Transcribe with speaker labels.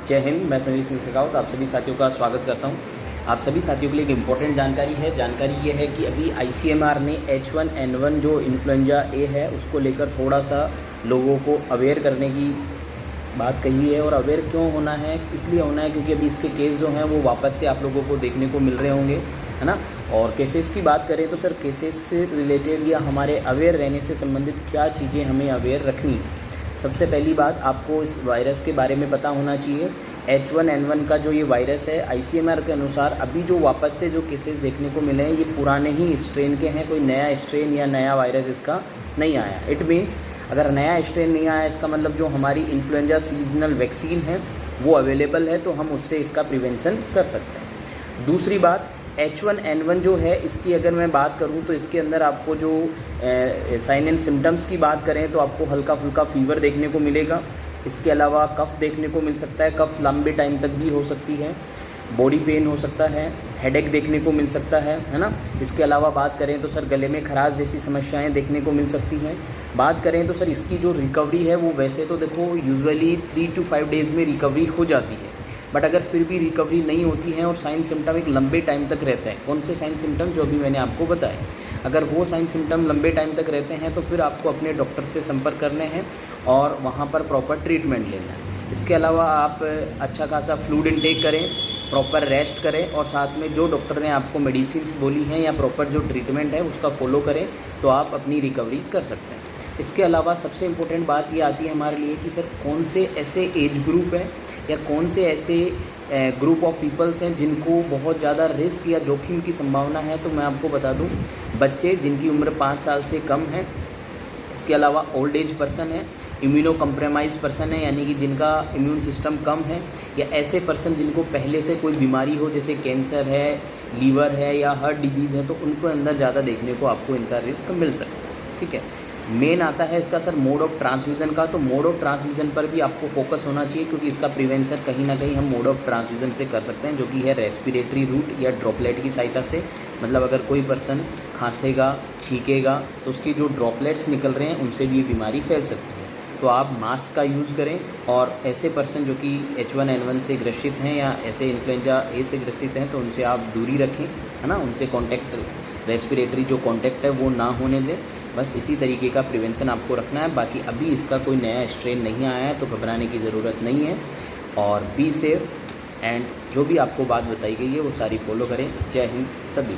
Speaker 1: जय हिंद। मैं संजीव सिंह शेखावत आप सभी साथियों का स्वागत करता हूं। आप सभी साथियों के लिए एक इम्पॉर्टेंट जानकारी है। जानकारी ये है कि अभी ICMR ने H1N1 जो इन्फ्लुएंजा ए है उसको लेकर थोड़ा सा लोगों को अवेयर करने की बात कही है। और अवेयर क्यों होना है? इसलिए होना है क्योंकि अभी इसके केस जो हैं वो वापस से आप लोगों को देखने को मिल रहे होंगे, है ना। और केसेस की बात करें तो सर केसेस से रिलेटेड या हमारे अवेयर रहने से संबंधित क्या चीज़ें हमें अवेयर रखनी है। सबसे पहली बात, आपको इस वायरस के बारे में पता होना चाहिए। H1N1 का जो ये वायरस है ICMR के अनुसार अभी जो वापस से जो केसेस देखने को मिले हैं ये पुराने ही स्ट्रेन के हैं, कोई नया स्ट्रेन या नया वायरस इसका नहीं आया। इट मीन्स अगर नया स्ट्रेन नहीं आया इसका मतलब जो हमारी इन्फ्लुएंजा सीजनल वैक्सीन है वो अवेलेबल है, तो हम उससे इसका प्रिवेंशन कर सकते हैं। दूसरी बात, H1N1 जो है इसकी अगर मैं बात करूं तो इसके अंदर आपको जो साइन एंड सिम्टम्स की बात करें तो आपको हल्का फुल्का फीवर देखने को मिलेगा। इसके अलावा कफ़ देखने को मिल सकता है, कफ़ लंबे टाइम तक भी हो सकती है, बॉडी पेन हो सकता है, हेडेक देखने को मिल सकता है ना। इसके अलावा बात करें तो सर गले में खराश जैसी समस्याएं देखने को मिल सकती हैं। बात करें तो सर इसकी जो रिकवरी है वो वैसे तो देखो यूजुअली 3 to 5 डेज़ में रिकवरी हो जाती है, बट अगर फिर भी रिकवरी नहीं होती है और साइन सिम्टम एक लंबे टाइम तक रहते हैं, कौन से साइन सिम्टम जो अभी मैंने आपको बताए, अगर वो साइन सिम्टम लंबे टाइम तक रहते हैं तो फिर आपको अपने डॉक्टर से संपर्क करने हैं और वहाँ पर प्रॉपर ट्रीटमेंट लेना है। इसके अलावा आप अच्छा खासा फ्लूइड इनटेक करें, प्रॉपर रेस्ट करें और साथ में जो डॉक्टर ने आपको मेडिसिन्स बोली हैं या प्रॉपर जो ट्रीटमेंट है उसका फॉलो करें तो आप अपनी रिकवरी कर सकते हैं। इसके अलावा सबसे इम्पोर्टेंट बात ये आती है हमारे लिए कि सर कौन से ऐसे एज ग्रुप हैं या कौन से ऐसे ग्रुप ऑफ पीपल्स हैं जिनको बहुत ज़्यादा रिस्क या जोखिम की संभावना है। तो मैं आपको बता दूं, बच्चे जिनकी उम्र 5 साल से कम है, इसके अलावा ओल्ड एज पर्सन है, इम्यूनो कम्प्रोमाइज पर्सन है यानी कि जिनका इम्यून सिस्टम कम है, या ऐसे पर्सन जिनको पहले से कोई बीमारी हो जैसे कैंसर है, लीवर है या हार्ट डिजीज़ है, तो उनको अंदर ज़्यादा देखने को आपको इनका रिस्क मिल सकता है। ठीक है। मेन आता है इसका सर मोड ऑफ ट्रांसमिशन का, तो मोड ऑफ ट्रांसमिशन पर भी आपको फोकस होना चाहिए क्योंकि इसका प्रिवेंशन कहीं ना कहीं हम मोड ऑफ ट्रांसमिशन से कर सकते हैं, जो कि है रेस्पिरेटरी रूट या ड्रॉपलेट की सहायता से। मतलब अगर कोई पर्सन खांसेगा, छींकेगा तो उसकी जो ड्रॉपलेट्स निकल रहे हैं उनसे भी ये बीमारी फैल सकती है। तो आप मास्क का यूज़ करें और ऐसे पर्सन जो कि H1N1 से ग्रसित हैं या ऐसे इन्फ्लुएंजा ए से ग्रसित हैं तो उनसे आप दूरी रखें, है ना। उनसे कॉन्टैक्ट रेस्पिरेटरी जो कॉन्टैक्ट है वो ना होने दें। बस इसी तरीके का प्रिवेंशन आपको रखना है। बाकी अभी इसका कोई नया स्ट्रेन नहीं आया है तो घबराने की ज़रूरत नहीं है। और बी सेफ़ एंड जो भी आपको बात बताई गई है वो सारी फॉलो करें। जय हिंद सभी।